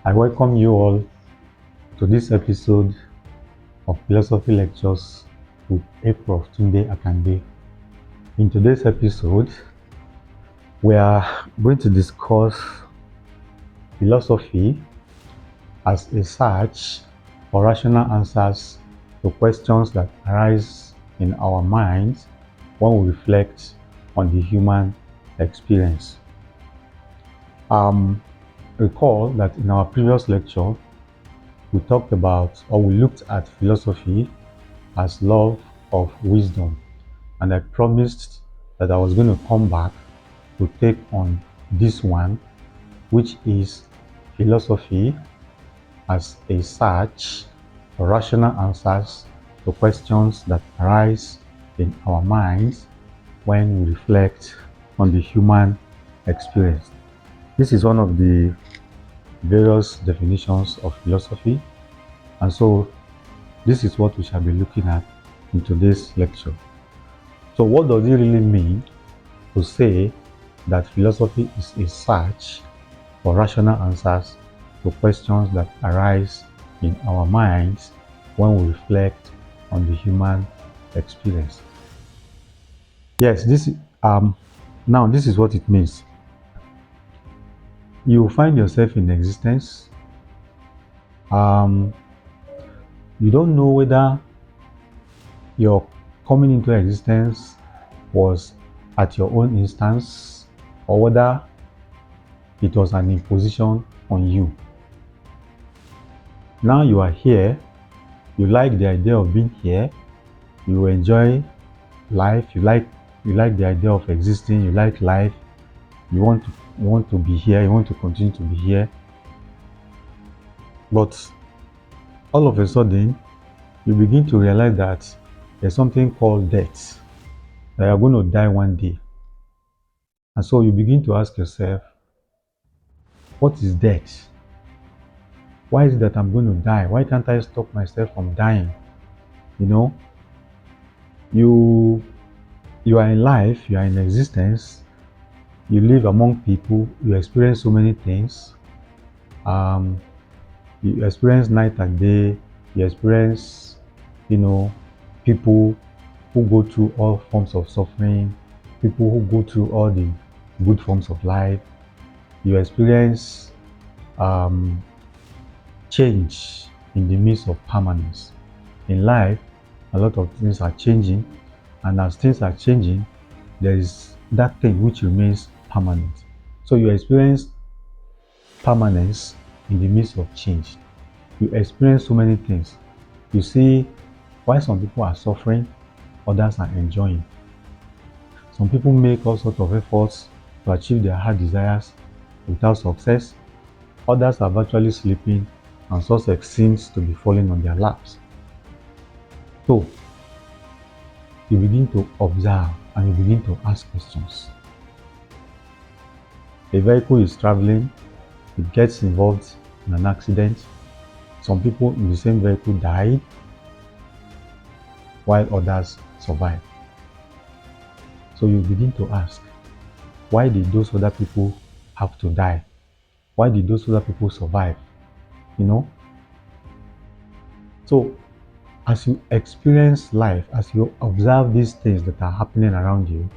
I welcome you all to this episode of Philosophy Lectures with Prof. Tunde Akande. In today's episode, we are going to discuss philosophy as a search for rational answers to questions that arise in our minds when we reflect on the human experience. Recall that in our previous lecture, we talked about, or we looked at philosophy as love of wisdom, and I promised that I was going to come back to take on this one, which is philosophy as a search for rational answers to questions that arise in our minds when we reflect on the human experience. This is one of the various definitions of philosophy, and so this is what we shall be looking at in today's lecture. So what does it really mean to say that philosophy is a search for rational answers to questions that arise in our minds when we reflect on the human experience? Yes, this is what it means. You find yourself in existence. You don't know whether your coming into existence was at your own instance or whether it was an imposition on you. Now you are here, you like the idea of being here, you enjoy life, you like the idea of existing, you like life, you want to be here, you want to continue to be here. But all of a sudden, you begin to realize that there's something called death, that you're going to die one day. And so you begin to ask yourself, what is death? Why is it that I'm going to die? Why can't I stop myself from dying? You are in life, you are in existence, you live among people, you experience so many things. You experience night and day, you experience, people who go through all forms of suffering, people who go through all the good forms of life. You experience change in the midst of permanence. In life, a lot of things are changing, and as things are changing, there is that thing which remains permanent. So you experience permanence in the midst of change. You experience so many things. You see why some people are suffering, others are enjoying. Some people make all sorts of efforts to achieve their heart desires without success. Others are virtually sleeping, and success seems to be falling on their laps. So you begin to observe and you begin to ask questions. A vehicle is traveling, it gets involved in an accident. Some people in the same vehicle died, while others survived. So you begin to ask, why did those other people have to die? Why did those other people survive? So as you experience life, as you observe these things that are happening around you,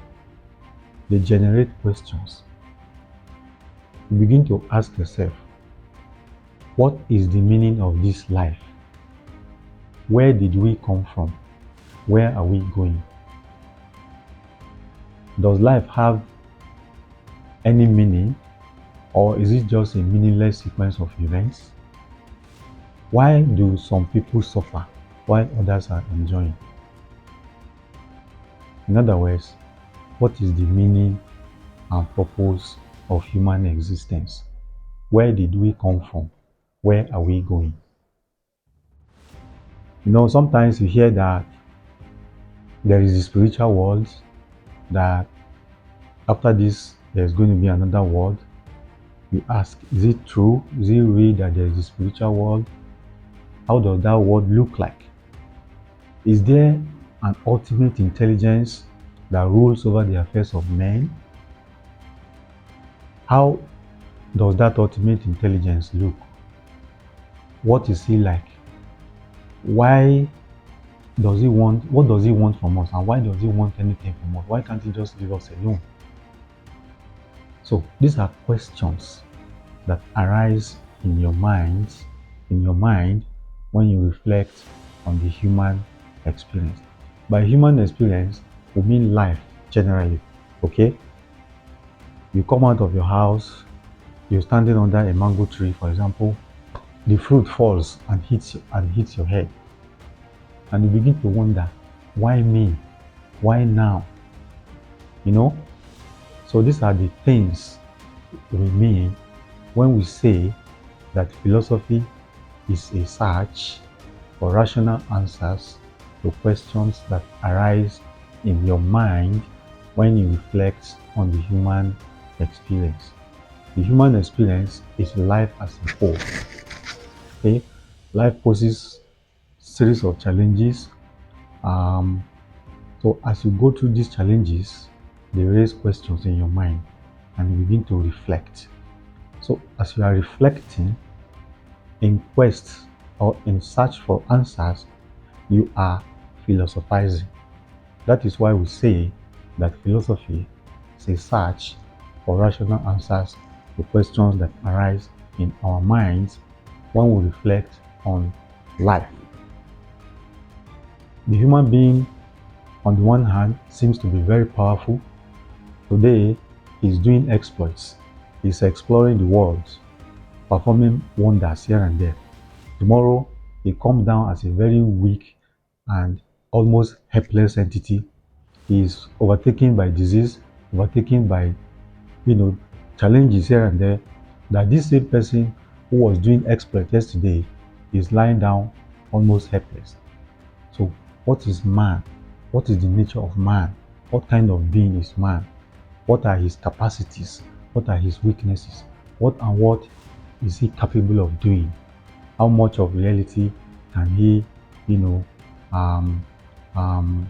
they generate questions. You begin to ask yourself, what is the meaning of this life? Where did we come from? Where are we going? Does life have any meaning, or is it just a meaningless sequence of events? Why do some people suffer while others are enjoying? In other words, what is the meaning and purpose of human existence? Where did we come from? Where are we going? Sometimes you hear that there is a spiritual world, that after this there's going to be another world. You ask, is it true? Is it real that there is a spiritual world? How does that world look like? Is there an ultimate intelligence that rules over the affairs of men? How does that ultimate intelligence look? What is he like? Why does he want, what does he want from us? And why does he want anything from us? Why can't he just leave us alone? So these are questions that arise in your mind when you reflect on the human experience. By human experience, we mean life generally. Okay? You come out of your house, you're standing under a mango tree, for example, the fruit falls and hits your head. And you begin to wonder, why me? Why now? You know? So these are the things we mean when we say that philosophy is a search for rational answers to questions that arise in your mind when you reflect on the human experience. The human experience is life as a whole. Okay? Life poses series of challenges. Um, so as you go through these challenges, they raise questions in your mind and you begin to reflect. So as you are reflecting in quest or in search for answers, you are philosophizing. That is why we say that philosophy is a search for rational answers to questions that arise in our minds when we reflect on life. The human being, on the one hand, seems to be very powerful. Today, he's doing exploits. He's exploring the world, performing wonders here and there. Tomorrow, he comes down as a very weak and almost helpless entity. He is overtaken by disease, overtaken by, you know, challenges here and there. That this same person who was doing exploit yesterday is lying down almost helpless. So, what is man? What is the nature of man? What kind of being is man? What are his capacities? What are his weaknesses? What is he capable of doing? How much of reality can he, you know, um, um,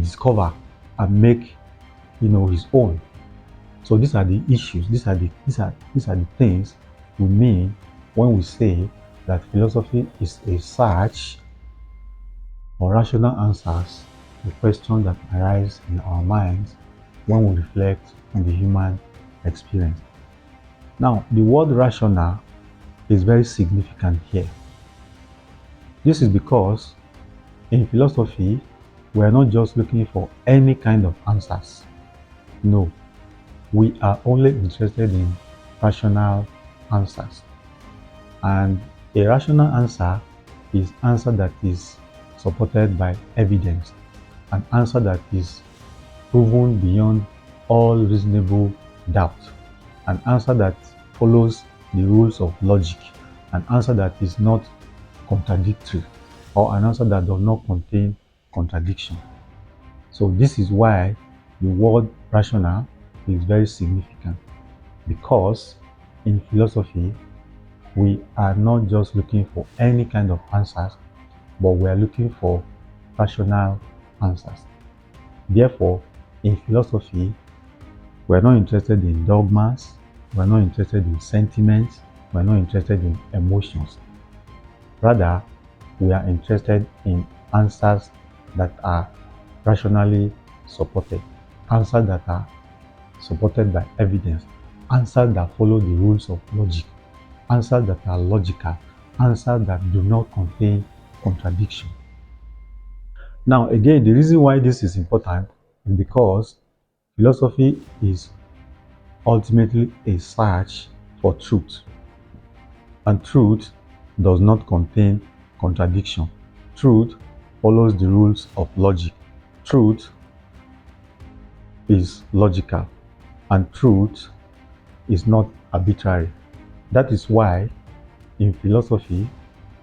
discover and make, his own? So these are the issues. These are the things we mean when we say that philosophy is a search for rational answers to questions that arise in our minds when we reflect on the human experience. Now, the word rational is very significant here. This is because in philosophy, we are not just looking for any kind of answers. No, we are only interested in rational answers. And a rational answer is answer that is supported by evidence, an answer that is proven beyond all reasonable doubt, an answer that follows the rules of logic, an answer that is not contradictory, or an answer that does not contain contradiction. So this is why the word rational is very significant, because in philosophy we are not just looking for any kind of answers, but we are looking for rational answers. Therefore, in philosophy, we are not interested in dogmas, we are not interested in sentiments, we are not interested in emotions. Rather, we are interested in answers that are rationally supported, answers that are supported by evidence, answers that follow the rules of logic, answers that are logical, answers that do not contain contradiction. Now, again, the reason why this is important is because philosophy is ultimately a search for truth, and truth does not contain contradiction. Truth follows the rules of logic. Truth is logical, and truth is not arbitrary. That is why in philosophy,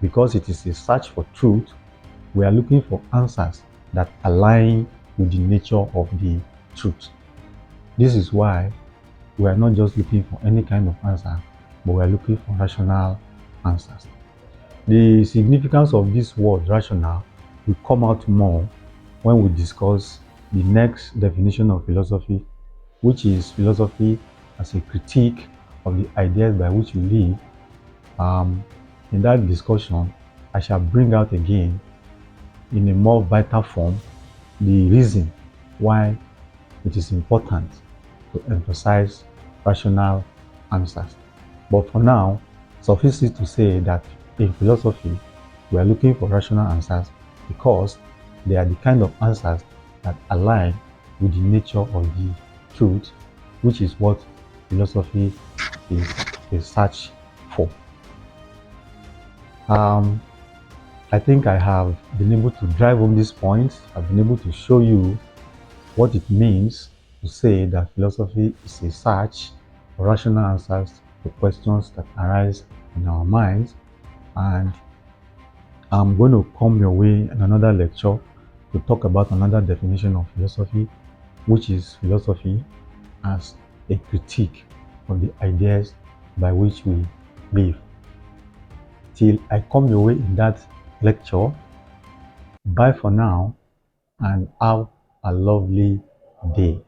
because it is a search for truth, we are looking for answers that align with the nature of the truth. This is why we are not just looking for any kind of answer, but we are looking for rational answers. The significance of this word rational will come out more when we discuss the next definition of philosophy, which is philosophy as a critique of the ideas by which we live, um, in that discussion, I shall bring out again in a more vital form the reason why it is important to emphasize rational answers. But for now, suffice it to say that in philosophy, we are looking for rational answers because they are the kind of answers that align with the nature of the truth, which is what philosophy is a search for. Um, I think I have been able to drive home this point. I've been able to show you what it means to say that philosophy is a search for rational answers to questions that arise in our minds. And I'm going to come your way in another lecture to talk about another definition of philosophy, which is philosophy as a critique of the ideas by which we live. Till I come your way in that lecture, bye for now and have a lovely day.